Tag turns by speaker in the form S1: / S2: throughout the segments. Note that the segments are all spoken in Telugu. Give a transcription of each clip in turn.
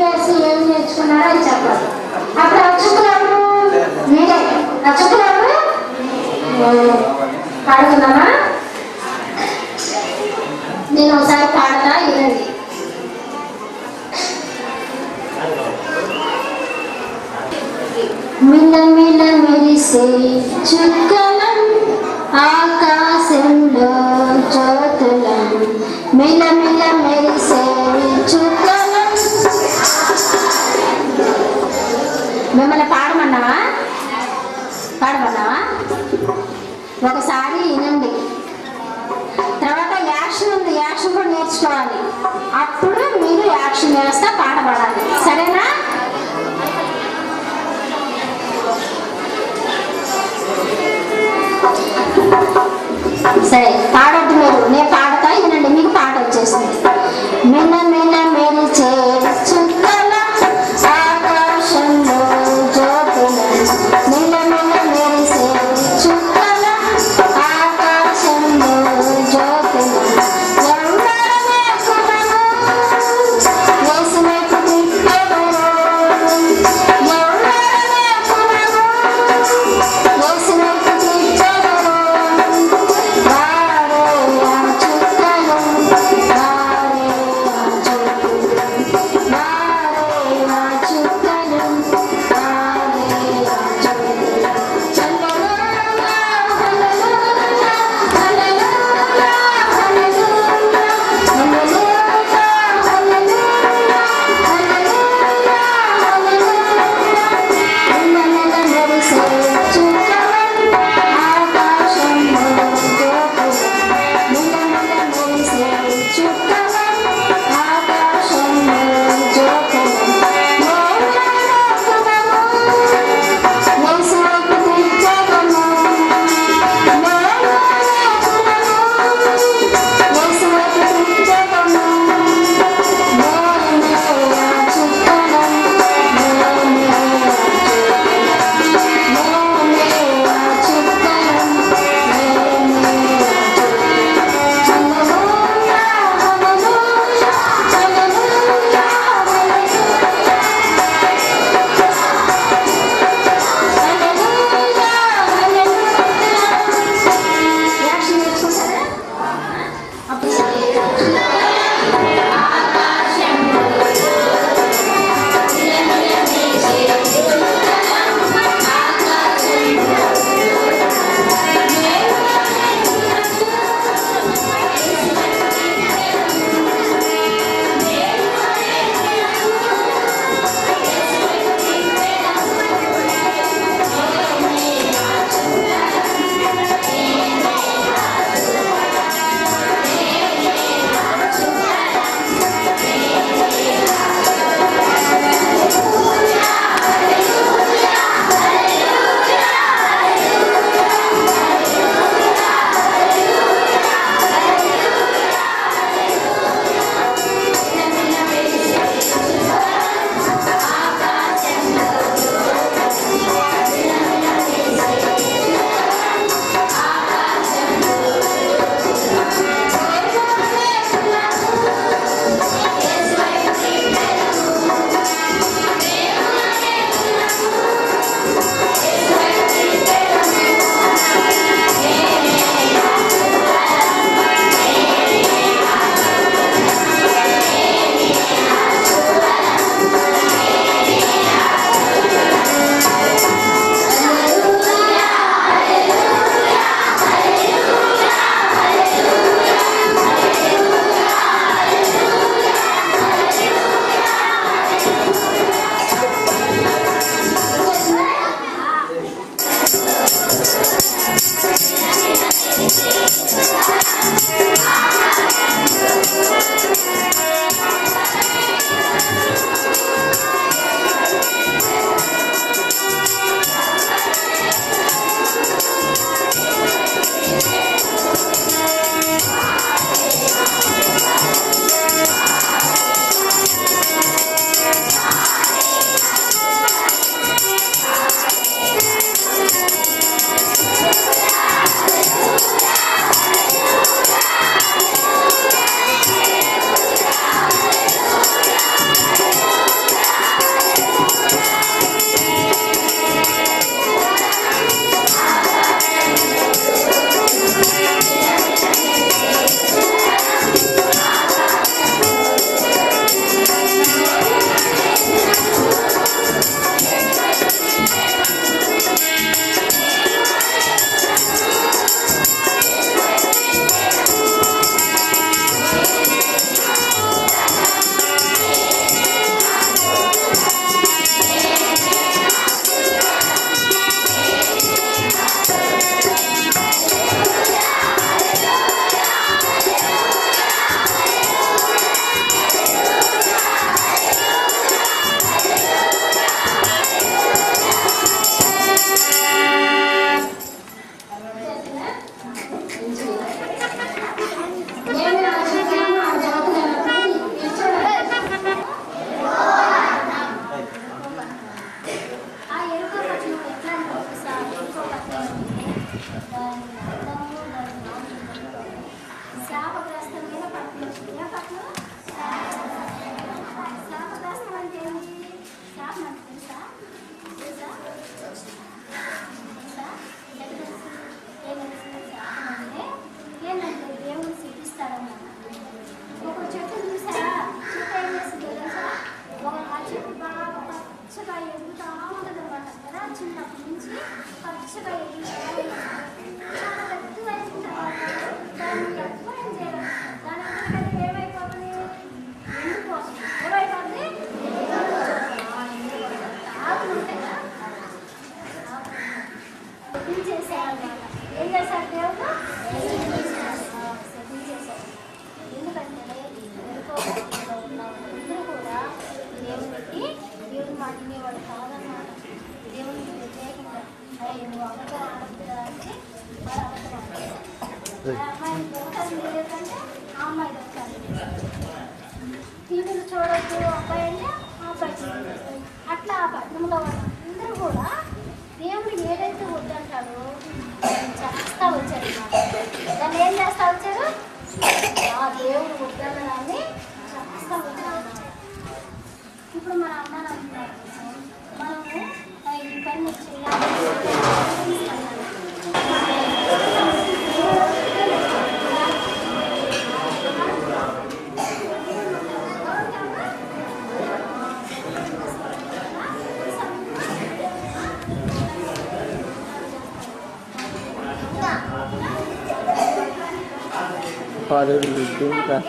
S1: వేసి ఏం నేర్చుకున్నారో అది చెప్పాలి. అప్పుడు అచ్చుకున్నాము మీరే అచ్చుకున్నాము పాడుకున్నామా? నేను ఒకసారి పాడతా వినండి. మిలమిల మెరిసే చుక్కలం ఆకాశంలో జ్యోతులం, మిలమిల మెరిసే చుక్కలం. మిమ్మల్ని పాడమన్నావా? పాడమన్నావా? ఒకసారి వినండి, తర్వాత యాక్షన్ ఉంది, యాక్షన్ కూడా నేర్చుకోవాలి. అప్పుడు మీరు యాక్షన్ వేస్తా పాట పాడాలి, సరేనా? సరే పాడొద్దు మీరు, నేను పాడతా వినండి, మీకు పాట వచ్చేసింది. మిన్న మిన్న మెరిచే చుక్కల ఆకాశంలో జ్యోతులం, మిన్న మిన్న మెరిసే చుక్కల ఆకాశంలో జ్యోతులం. ఎవరనే కులము నమ్మేవాడు కాదన్నమాట. దేవునికి వ్యతిరేకంగా నువ్వు అబద్ధం ఆడద్దు అంటే వాడు అబద్ధం ఆడతాడు. ఆ అమ్మాయిని దొరకాలి లేదంటే ఆ అమ్మాయి దొరకాలి. టీవీలు చూడొద్దు అబ్బాయి అంటే ఆ అబ్బాయి టీవీ. అట్లా ఆ పట్టణంలో వాళ్ళందరూ కూడా దేవుడు ఏదైతే వద్దంటాడో చేస్తా వచ్చారు అన్నమాట. దాన్ని ఏం చేస్తా వచ్చారు? ఆ దేవుడు వద్దన్నదాన్ని చేస్తా వచ్చారు. ఇప్పుడు మన అమ్మ అంటున్నారు మనము ఈ పని చేయాలి.
S2: Father will do that.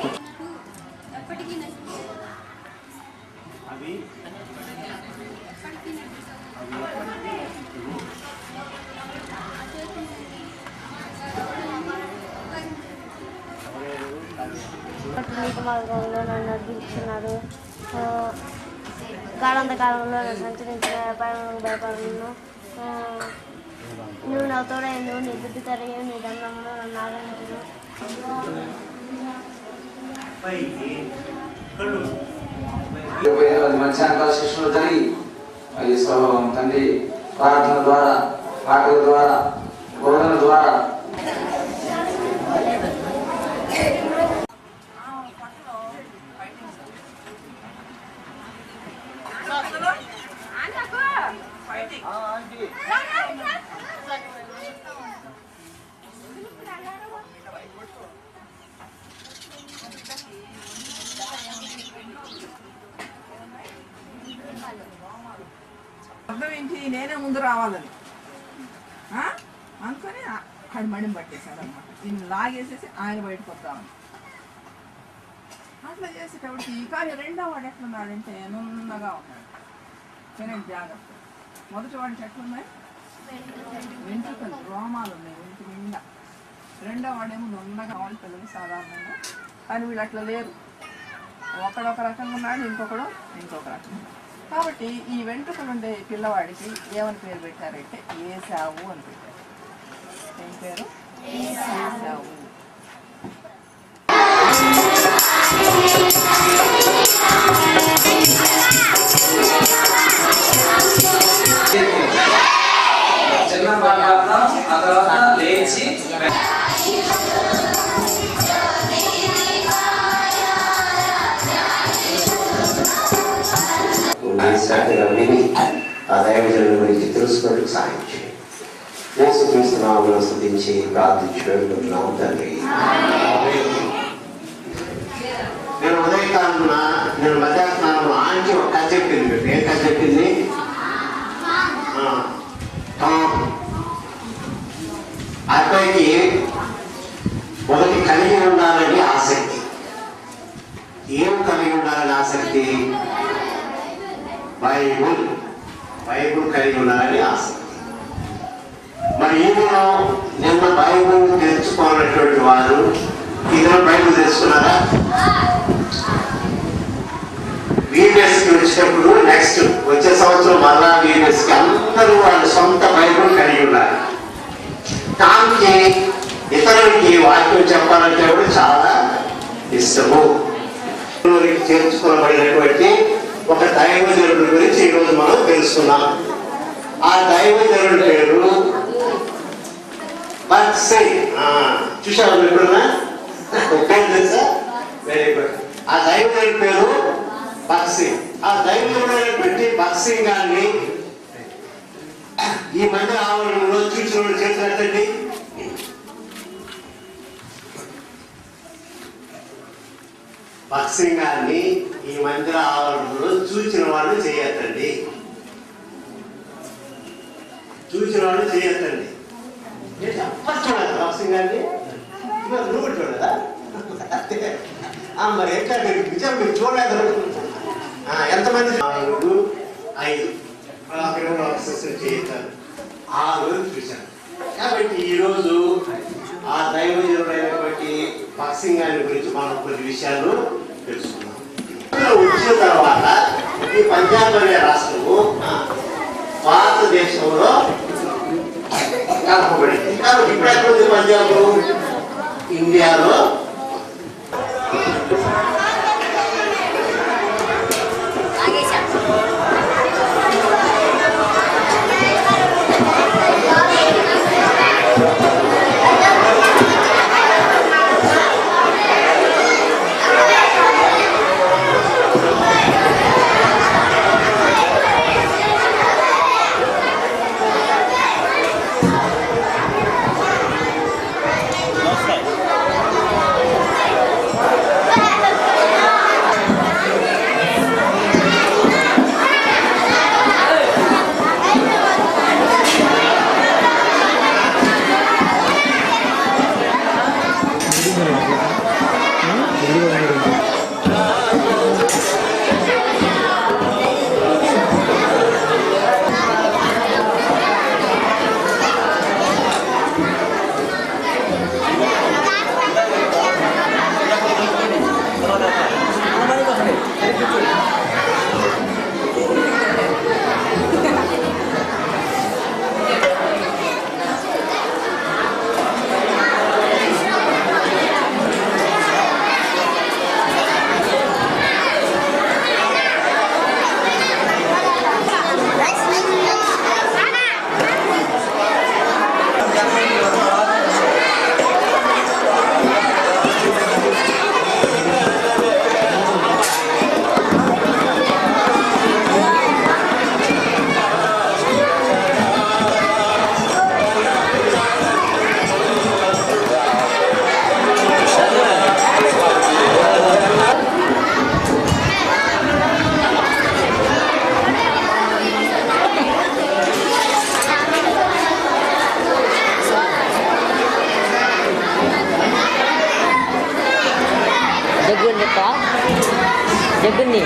S3: నీతి మార్గంలో నన్ను నడిపించున్నారు. కాలంలో నన్ను సంచరించిన వ్యాపారం భయపడను. నువ్వు నా తోడైందు నీ బుద్ధి తరగవు నీ దండంలో నన్ను ఆదరించను.
S4: మంచి శిక్షణ జరిగి తండ్రి ప్రార్థన ద్వారా పాటల ద్వారా బోధన ద్వారా
S5: అర్థం ఏంటి? నేనే ముందు రావాలని అనుకొని ఆడు మడిని పట్టేశాడు అనమాట. ఈయన లాగేసేసి ఆయన బయటకు వద్దామని అట్లా చేసేటప్పటికి కానీ రెండో వాడు ఎట్లున్నాడంటే నున్నగా ఉన్నాడు. సరే జాగ్రత్త. మొదటి వాడికి ఎట్లున్నాయి? వెంట్రుకలు రోమాలు ఉన్నాయి వెంటి నిండా. రెండో వాడేమో నున్నగా వాళ్ళు పిల్లలు సాధారణంగా, కానీ వీళ్ళు అట్లా లేరు. ఒకడొక రకంగా ఉన్నాడు, ఇంకొక రకంగా. కాబట్టి ఈ వెంట్రుకలు ఉండే పిల్లవాడికి ఏమని పేరు పెట్టారంటే ఏశావు అని పెట్టారు. ఏం పేరు? ఏశావు.
S4: చిన్న భాగం ఆ తర్వాత లేచి
S6: శ్రద్ధగా విని ఆ దైవజనుల గురించి తెలుసుకోవడానికి సాయం చేయండి. యేసుక్రీస్తు నామములో స్తుతించి ప్రార్థించి వేడుకుంటున్నాం తండ్రి. నేను ఉదయకాలంలో నేను మధ్యాహ్నంలో ఆంటీ ఒక కథ చెప్పింది. ఏం కథ చెప్పింది? అబ్బాయికి ఒకటి కలిగి ఉండాలని ఆసక్తి. ఏం కలిగి ఉండాలని ఆసక్తి? బైబుల్ కలిగి ఉండాలని ఆసక్తి. మరి ఈమెలో నిన్న బైబుల్ తెలుసుకోవాలన్నటువంటి వారు ఈరోజు బైబుల్ తెలుసుకున్నారా? వీడియోస్కి వచ్చినప్పుడు నెక్స్ట్ వచ్చే సంవత్సరం మరలా వీడియోస్కి అందరూ వాళ్ళ సొంత బైబుల్ కలిగి ఉండాలి. దానికి ఇతరులకి వాక్యం చెప్పాలంటే కూడా చాలా ఇష్టము. చేర్చుకోబడినటువంటి ఒక దైవజనుడి గురించి ఈరోజు మనం తెలుసుకున్నాం. ఆ దైవజనుడి పేరు బక్సింగ్. చూసారు ఎప్పుడన్నా? పేరు తెలుసా? Very good. ఆ దైవజనుడి పేరు బక్సింగ్. ఆ దైవజనుడైనటువంటి బక్సింగ్ గారిని ఈ మందిర ఆవరణలో చూసిన చేసినట్టండి. బక్సింగ్ గారిని ఈ మందిర ఆవరణలో చూసిన వాళ్ళు చేయొద్దండి. చూసిన వాళ్ళు చేయొద్దండి. చూడదు బక్సింగ్ గారిని నువ్వు చూడదా? మరి ఎట్లా నిజం మీరు చూడలేదు. ఎంతమంది? 5 చేస్తారు. 6 చూశాను. కాబట్టి ఈరోజు ఆ దైవజనుడైనటువంటి బక్సింగ్ గారి గురించి మనం కొన్ని విషయాలు తెలుసుకున్నాం. వచ్చిన తర్వాత ఈ పంజాబ్ అనే రాష్ట్రము భారతదేశంలో కలపబడింది. కాబట్టి ఇప్పుడు ఎక్కడ ఉంది పంజాబ్? ఇండియాలో
S2: జగ్గుని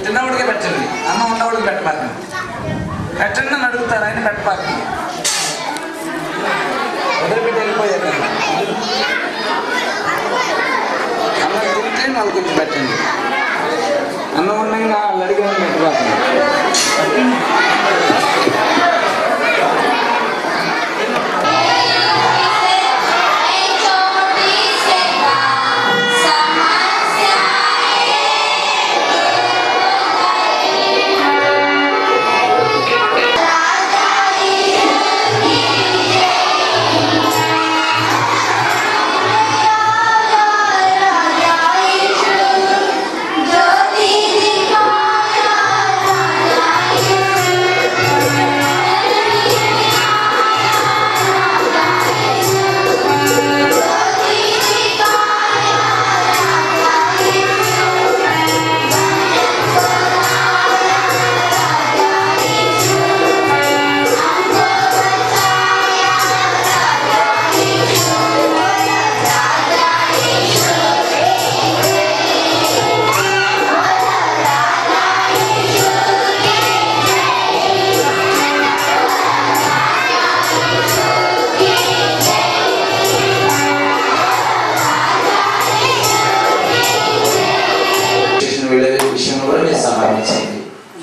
S4: తిన్నవాడికే పెట్టండి, అన్నం ఉన్నవాడికి పెట్టబాకండి. పెట్టండి అని అడుగుతారు, ఆయన పెట్టబాకండి. వదిలిపెట్టి వెళ్ళిపోయారు. అన్నం తింటే నలుగురికి పెట్టండి, అన్నం ఉండగా వాళ్ళు అడిగిన పెట్టబాకండి.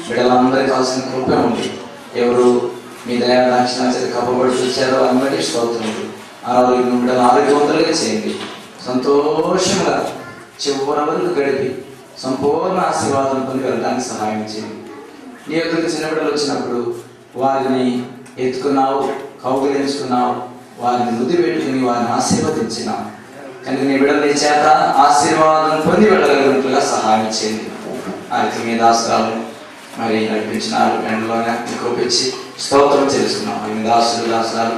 S4: బిడ్డలందరికీ కావాల్సిన కృప ఉంది. ఎవరు మీ దయా దాక్షిణ చేత కప్పబడి చూచారో అందరికీ స్తోత్రములు. బిడ్డలు ఆరోగ్యవంతులుగా చేయండి, సంతోషంగా చివరి వరకు గడిపి సంపూర్ణ ఆశీర్వాదం పొంది వెళ్ళడానికి సహాయం చేయండి. నీ యొక్కకి చిన్న బిడ్డలు వచ్చినప్పుడు వారిని ఎత్తుకున్నావు, కౌగిలించుకున్నావు, వారిని మృతి పెట్టుకుని వారిని ఆశీర్వదించినావు. కనుక నీ బిడ్డల నీ చేత ఆశీర్వాదం పొంది వెళ్ళగలిగినట్లుగా సహాయం చేయండి. ఆయనకి మీ దాసరాలు మరి నడిపించినారు, ఎండలోనే కోపించి స్తోత్రం తెలుసుకున్నాం. మీ దాసులు దాసరాలు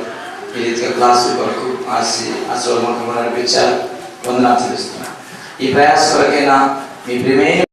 S4: ఈ రీతిగా క్లాసుల కొరకు ఆశీర్వాదం నడిపించారు. వందనాలు తెలుస్తున్నాను. ఈ ప్రయాస కొరకైనా మీ ప్రియమైన